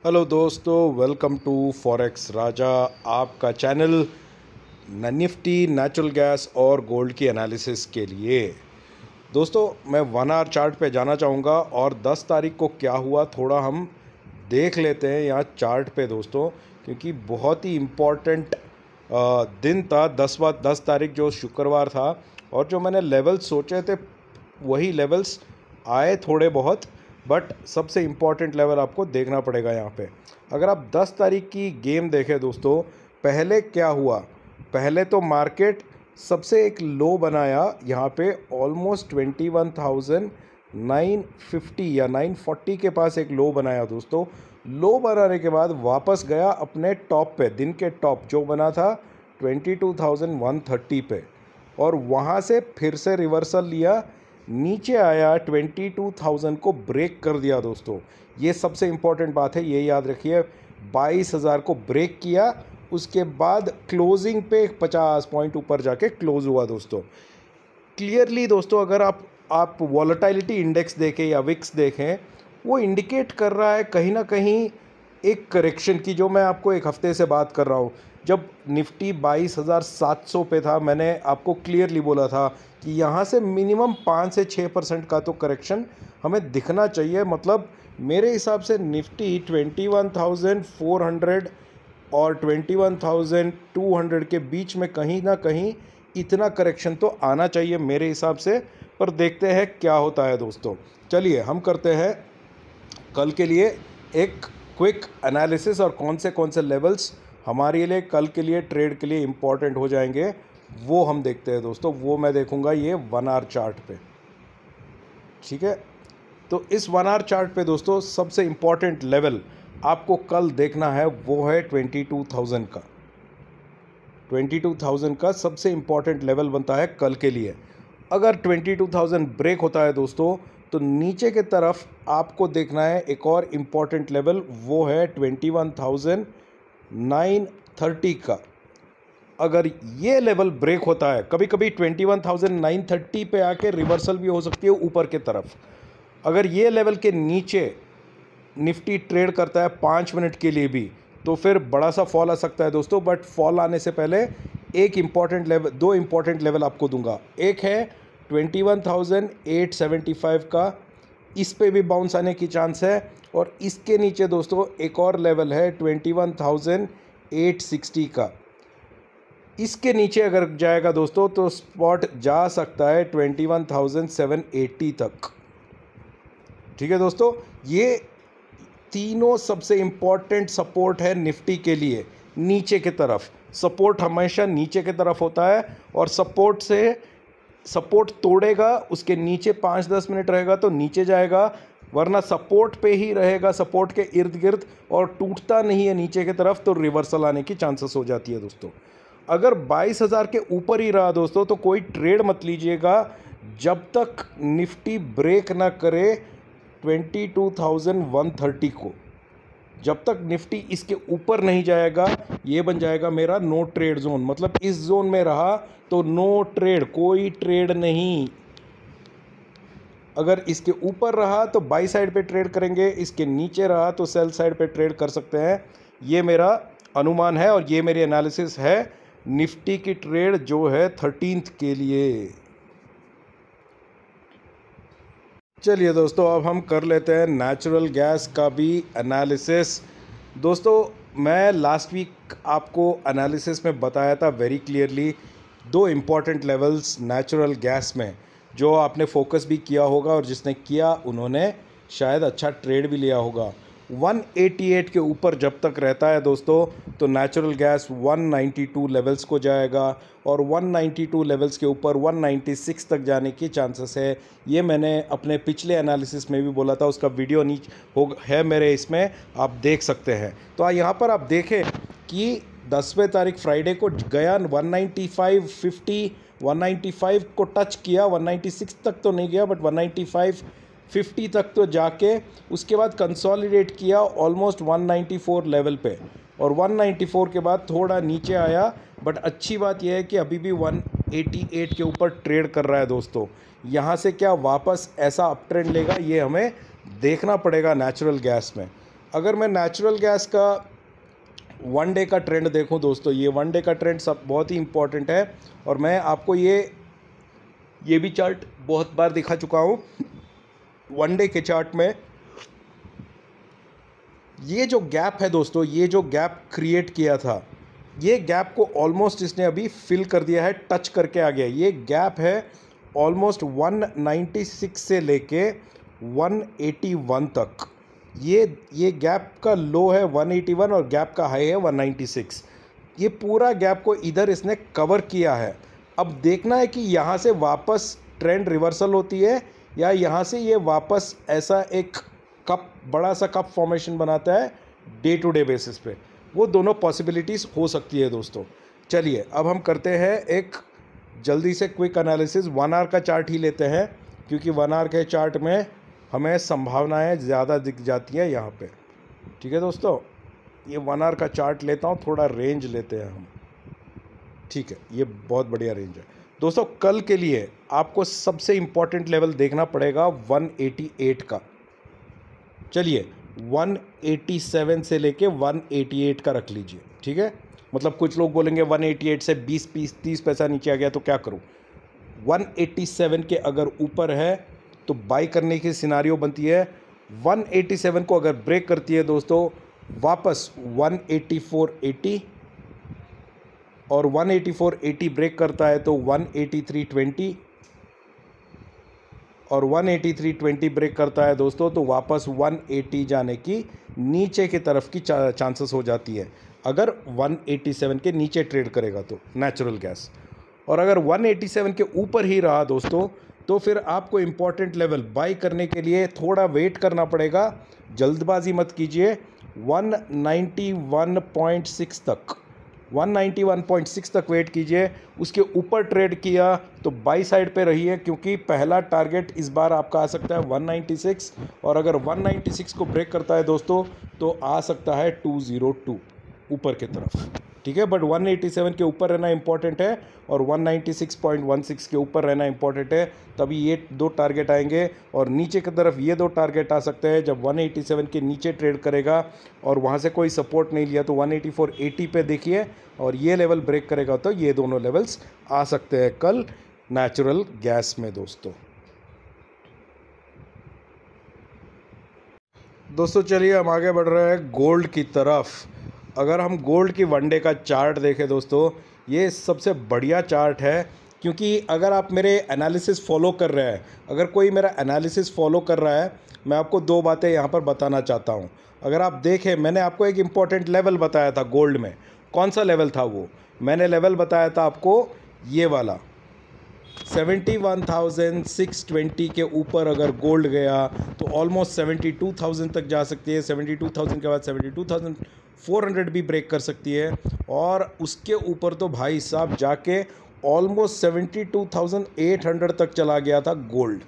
Hello दोस्तों, welcome to forex राजा, आपका channel Nifty, natural gas और गोल्ड की एनालिसिस के लिए। दोस्तों, मैं 1 आवर चार्ट पे जाना चाहूँगा और 10 तारीख को क्या हुआ थोड़ा हम देख लेते हैं यहाँ चार्ट पे दोस्तों, क्योंकि बहुत ही इम्पॉर्टेंट दिन था 10 तारीख जो शुक्रवार था। और जो मैंने लेवल्स सोचे थे वही लेवल्स आए थोड़े बहुत, बट सबसे इम्पॉर्टेंट लेवल आपको देखना पड़ेगा यहाँ पे। अगर आप 10 तारीख की गेम देखें दोस्तों, पहले क्या हुआ। पहले तो मार्केट सबसे एक लो बनाया यहाँ पे ऑलमोस्ट 21,950 या 940 के पास एक लो बनाया दोस्तों। लो बनाने के बाद वापस गया अपने टॉप पे, दिन के टॉप जो बना था 22,130 पे, और वहाँ से फिर से रिवर्सल लिया, नीचे आया 22,000 को ब्रेक कर दिया दोस्तों। ये सबसे इम्पॉर्टेंट बात है, ये याद रखिए। 22,000 को ब्रेक किया, उसके बाद क्लोजिंग पे 50 पॉइंट ऊपर जाके क्लोज हुआ दोस्तों। क्लियरली दोस्तों, अगर आप वॉलेटिलिटी इंडेक्स देखें या विक्स देखें, वो इंडिकेट कर रहा है कहीं ना कहीं एक करेक्शन की, जो मैं आपको एक हफ्ते से बात कर रहा हूँ। जब निफ्टी 22,700 पे था, मैंने आपको क्लियरली बोला था कि यहाँ से मिनिमम 5 से 6% का तो करेक्शन हमें दिखना चाहिए। मतलब मेरे हिसाब से निफ्टी 21,400 और 21,200 के बीच में कहीं ना कहीं इतना करेक्शन तो आना चाहिए मेरे हिसाब से। पर देखते हैं क्या होता है दोस्तों। चलिए हम करते हैं कल के लिए एक क्विक एनालिसिस, और कौन से लेवल्स हमारे लिए कल के लिए ट्रेड के लिए इम्पॉर्टेंट हो जाएंगे वो हम देखते हैं दोस्तों। वो मैं देखूंगा ये 1 आवर चार्ट पे, ठीक है। तो इस 1 आवर चार्ट पे दोस्तों सबसे इम्पॉर्टेंट लेवल आपको कल देखना है वो है 22,000 का। 22,000 का सबसे इम्पॉर्टेंट लेवल बनता है कल के लिए। अगर 22,000 ब्रेक होता है दोस्तों, तो नीचे के तरफ आपको देखना है एक और इम्पॉर्टेंट लेवल, वो है 21,930 का। अगर ये लेवल ब्रेक होता है, कभी कभी 21,930 पे आके रिवर्सल भी हो सकती है ऊपर के तरफ। अगर ये लेवल के नीचे निफ्टी ट्रेड करता है 5 मिनट के लिए भी, तो फिर बड़ा सा फॉल आ सकता है दोस्तों। बट फॉल आने से पहले एक इम्पॉर्टेंट लेवल, दो इम्पॉर्टेंट लेवल आपको दूंगा। एक है 21,875 का, इस पे भी बाउंस आने की चांस है। और इसके नीचे दोस्तों एक और लेवल है 21,860 का। इसके नीचे अगर जाएगा दोस्तों तो स्पॉट जा सकता है 21,780 तक, ठीक है दोस्तों। ये तीनों सबसे इम्पॉर्टेंट सपोर्ट है निफ्टी के लिए। नीचे की तरफ सपोर्ट हमेशा नीचे की तरफ होता है, और सपोर्ट तोड़ेगा, उसके नीचे 5-10 मिनट रहेगा तो नीचे जाएगा, वरना सपोर्ट पे ही रहेगा, सपोर्ट के इर्द गिर्द, और टूटता नहीं है नीचे की तरफ, तो रिवर्सल आने की चांसेस हो जाती है दोस्तों। अगर 22,000 के ऊपर ही रहा दोस्तों, तो कोई ट्रेड मत लीजिएगा जब तक निफ्टी ब्रेक ना करे 22,130 को। जब तक निफ्टी इसके ऊपर नहीं जाएगा, ये बन जाएगा मेरा नो ट्रेड जोन। मतलब इस जोन में रहा तो नो ट्रेड, कोई ट्रेड नहीं। अगर इसके ऊपर रहा तो बाई साइड पे ट्रेड करेंगे, इसके नीचे रहा तो सेल साइड पे ट्रेड कर सकते हैं। ये मेरा अनुमान है और ये मेरी एनालिसिस है निफ्टी की ट्रेड जो है 13th के लिए। चलिए दोस्तों, अब हम कर लेते हैं नेचुरल गैस का भी एनालिसिस। दोस्तों, मैं लास्ट वीक आपको एनालिसिस में बताया था वेरी क्लियरली, दो इम्पॉर्टेंट लेवल्स नेचुरल गैस में जो आपने फोकस भी किया होगा, और जिसने किया उन्होंने शायद अच्छा ट्रेड भी लिया होगा। 188 के ऊपर जब तक रहता है दोस्तों, तो नेचुरल गैस 192 लेवल्स को जाएगा, और 192 लेवल्स के ऊपर 196 तक जाने की चांसेस है। ये मैंने अपने पिछले एनालिसिस में भी बोला था, उसका वीडियो है मेरे इसमें, आप देख सकते हैं। तो यहाँ पर आप देखें कि 10वें तारीख फ्राइडे को गया 195.50, 195 को टच किया, 196 तक तो नहीं गया बट 195.50 तक तो जाके उसके बाद कंसोलिडेट किया ऑलमोस्ट 194 लेवल पे, और 194 के बाद थोड़ा नीचे आया। बट अच्छी बात यह है कि अभी भी 188 के ऊपर ट्रेड कर रहा है दोस्तों। यहाँ से क्या वापस ऐसा अप ट्रेंड लेगा, ये हमें देखना पड़ेगा नेचुरल गैस में। अगर मैं नेचुरल गैस का वन डे का ट्रेंड देखूं दोस्तों, ये वन डे का ट्रेंड सब बहुत ही इम्पॉर्टेंट है और मैं आपको ये भी चार्ट बहुत बार दिखा चुका हूं। वन डे के चार्ट में ये जो गैप है दोस्तों, ये जो गैप क्रिएट किया था, ये गैप को ऑलमोस्ट इसने अभी फिल कर दिया है, टच करके आ गया। ये गैप है ऑलमोस्ट 196 से लेके 181 तक। ये गैप का लो है 181 और गैप का हाई है 196। ये पूरा गैप को इधर इसने कवर किया है। अब देखना है कि यहाँ से वापस ट्रेंड रिवर्सल होती है या यहाँ से ये वापस ऐसा एक कप, बड़ा सा कप फॉर्मेशन बनाता है डे टू डे बेसिस पे। वो दोनों पॉसिबिलिटीज़ हो सकती है दोस्तों। चलिए अब हम करते हैं एक जल्दी से क्विक एनालिसिस। 1 आवर का चार्ट ही लेते हैं क्योंकि 1 आवर के चार्ट में हमें संभावनाएं ज़्यादा दिख जाती हैं यहाँ पे। ठीक है दोस्तों, ये 1 आवर का चार्ट लेता हूँ, थोड़ा रेंज लेते हैं हम। ठीक है, ये बहुत बढ़िया रेंज है दोस्तों। कल के लिए आपको सबसे इम्पॉर्टेंट लेवल देखना पड़ेगा 188 का। चलिए 187 से लेके 188 का रख लीजिए। ठीक है, मतलब कुछ लोग बोलेंगे 188 से 20-30 पैसा नीचे आ गया तो क्या करूं। 187 के अगर ऊपर है तो बाई करने की सिनारियो बनती है। 187 को अगर ब्रेक करती है दोस्तों, वापस 184.80 और 184.80 ब्रेक करता है तो 183.20 और 183.20 ब्रेक करता है दोस्तों तो वापस 180 जाने की नीचे की तरफ की चांसेस हो जाती है अगर 187 के नीचे ट्रेड करेगा तो नेचुरल गैस। और अगर 187 के ऊपर ही रहा दोस्तों तो फिर आपको इम्पॉर्टेंट लेवल बाई करने के लिए थोड़ा वेट करना पड़ेगा, जल्दबाजी मत कीजिए। 191.6 तक, 191.6 तक वेट कीजिए। उसके ऊपर ट्रेड किया तो बाई साइड पे रहिए क्योंकि पहला टारगेट इस बार आपका आ सकता है 196 और अगर 196 को ब्रेक करता है दोस्तों तो आ सकता है 202 ऊपर की तरफ। ठीक है, बट 187 के ऊपर रहना इंपॉर्टेंट है और 196.16 के ऊपर रहना इंपॉर्टेंट है, तभी ये दो टारगेट आएंगे। और नीचे की तरफ ये दो टारगेट आ सकते हैं जब 187 के नीचे ट्रेड करेगा और वहाँ से कोई सपोर्ट नहीं लिया तो 184.80 पे देखिए और ये लेवल ब्रेक करेगा तो ये दोनों लेवल्स आ सकते हैं कल नेचुरल गैस में दोस्तों। चलिए हम आगे बढ़ रहे हैं गोल्ड की तरफ। अगर हम गोल्ड की वनडे का चार्ट देखें दोस्तों, ये सबसे बढ़िया चार्ट है क्योंकि अगर आप मेरे एनालिसिस फॉलो कर रहे हैं, अगर कोई मेरा एनालिसिस फॉलो कर रहा है, मैं आपको दो बातें यहाँ पर बताना चाहता हूँ। अगर आप देखें, मैंने आपको एक इम्पॉर्टेंट लेवल बताया था गोल्ड में। कौन सा लेवल था वो? मैंने लेवल बताया था आपको ये वाला 71,620 के ऊपर अगर गोल्ड गया तो ऑलमोस्ट 72,000 तक जा सकती है। 72,000 के बाद 72,400 भी ब्रेक कर सकती है और उसके ऊपर तो भाई साहब जाके ऑलमोस्ट 72,800 तक चला गया था गोल्ड।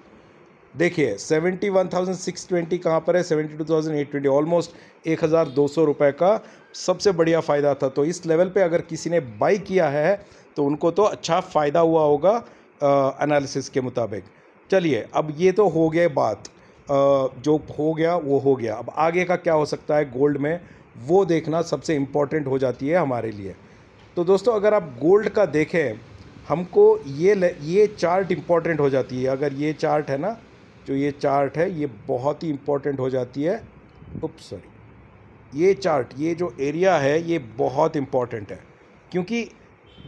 देखिए 71,620 कहाँ पर है, 72,820, ऑलमोस्ट 1,200 रुपये का सबसे बढ़िया फ़ायदा था। तो इस लेवल पे अगर किसी ने बाई किया है तो उनको तो अच्छा फ़ायदा हुआ होगा एनालिसिस के मुताबिक। चलिए अब ये तो हो गया बात, जो हो गया वो हो गया। अब आगे का क्या हो सकता है गोल्ड में वो देखना सबसे इम्पॉर्टेंट हो जाती है हमारे लिए। तो दोस्तों अगर आप गोल्ड का देखें, हमको ये चार्ट इम्पॉर्टेंट हो जाती है। अगर ये चार्ट है ना, जो ये चार्ट है ये बहुत ही इम्पॉर्टेंट हो जाती है। ये चार्ट, ये जो एरिया है ये बहुत इम्पॉर्टेंट है क्योंकि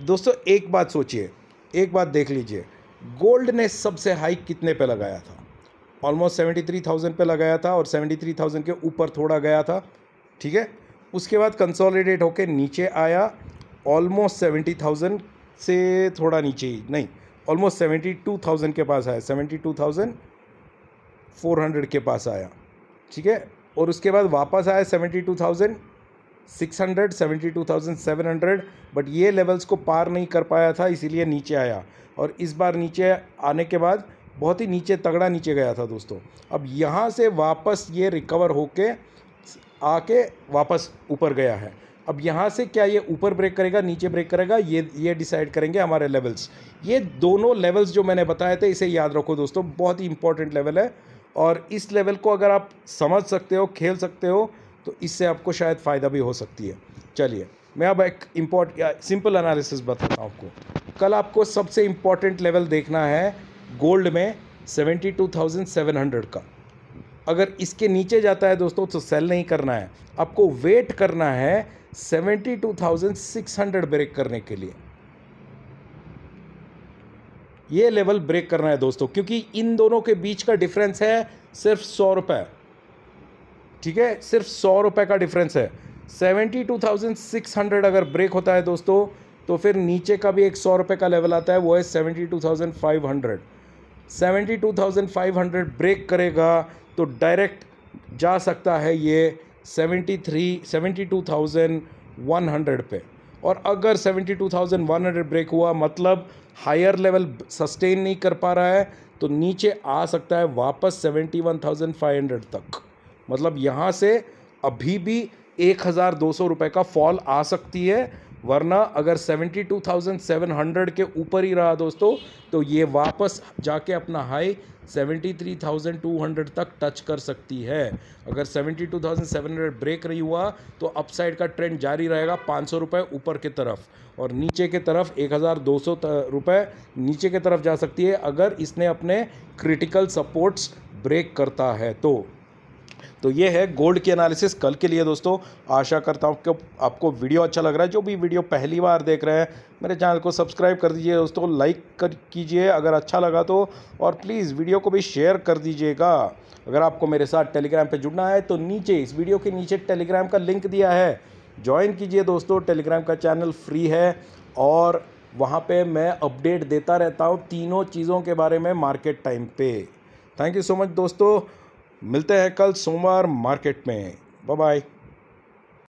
दोस्तों एक बात सोचिए, एक बात देख लीजिए, गोल्ड ने सबसे हाई कितने पे लगाया था? ऑलमोस्ट 73,000 पे लगाया था और 73,000 के ऊपर थोड़ा गया था। ठीक है, उसके बाद कंसोलिडेट होके नीचे आया ऑलमोस्ट 70,000 से थोड़ा नीचे ही नहीं, ऑलमोस्ट 72,000 के पास आया, 72,400 के पास आया। ठीक है, और उसके बाद वापस आया 72,600, 72,700, बट ये लेवल्स को पार नहीं कर पाया था, इसीलिए नीचे आया। और इस बार नीचे आने के बाद बहुत ही नीचे, तगड़ा नीचे गया था दोस्तों। अब यहाँ से वापस ये रिकवर होके आके वापस ऊपर गया है। अब यहाँ से क्या ये ऊपर ब्रेक करेगा, नीचे ब्रेक करेगा, ये डिसाइड करेंगे हमारे लेवल्स। ये दोनों लेवल्स जो मैंने बताए थे, इसे याद रखो दोस्तों, बहुत ही इंपॉर्टेंट लेवल है। और इस लेवल को अगर आप समझ सकते हो, खेल सकते हो, तो इससे आपको शायद फ़ायदा भी हो सकती है। चलिए मैं अब एक सिंपल एनालिसिस बताता हूँ आपको। कल आपको सबसे इम्पॉर्टेंट लेवल देखना है गोल्ड में 72,700 का। अगर इसके नीचे जाता है दोस्तों तो सेल नहीं करना है, आपको वेट करना है 72,600 ब्रेक करने के लिए। ये लेवल ब्रेक करना है दोस्तों, क्योंकि इन दोनों के बीच का डिफरेंस है सिर्फ 100 रुपये। ठीक है, सिर्फ 100 रुपये का डिफरेंस है। 72,600 अगर ब्रेक होता है दोस्तों तो फिर नीचे का भी एक 100 रुपये का लेवल आता है, वो है 72,500। 72,500 ब्रेक करेगा तो डायरेक्ट जा सकता है ये 72,100 पे। और अगर 72,100 ब्रेक हुआ मतलब हायर लेवल सस्टेन नहीं कर पा रहा है तो नीचे आ सकता है वापस 71,500 तक। मतलब यहाँ से अभी भी 1,200 रुपये का फॉल आ सकती है, वरना अगर 72,700 के ऊपर ही रहा दोस्तों तो ये वापस जाके अपना हाई 73,200 तक टच कर सकती है। अगर 72,700 ब्रेक नहीं हुआ तो अपसाइड का ट्रेंड जारी रहेगा 500 रुपये ऊपर की तरफ, और नीचे की तरफ 1,200 रुपये नीचे की तरफ जा सकती है अगर इसने अपने क्रिटिकल सपोर्ट्स ब्रेक करता है तो ये है गोल्ड की एनालिसिस कल के लिए दोस्तों। आशा करता हूँ कि आपको वीडियो अच्छा लग रहा है। जो भी वीडियो पहली बार देख रहे हैं मेरे चैनल को सब्सक्राइब कर दीजिए दोस्तों, लाइक कीजिए अगर अच्छा लगा तो, और प्लीज़ वीडियो को भी शेयर कर दीजिएगा। अगर आपको मेरे साथ टेलीग्राम पे जुड़ना है तो नीचे इस वीडियो के नीचे टेलीग्राम का लिंक दिया है, ज्वाइन कीजिए दोस्तों। टेलीग्राम का चैनल फ्री है और वहाँ पे मैं अपडेट देता रहता हूँ तीनों चीज़ों के बारे में मार्केट टाइम पे। थैंक यू सो मच दोस्तों, मिलते हैं कल सोमवार मार्केट में। Bye bye.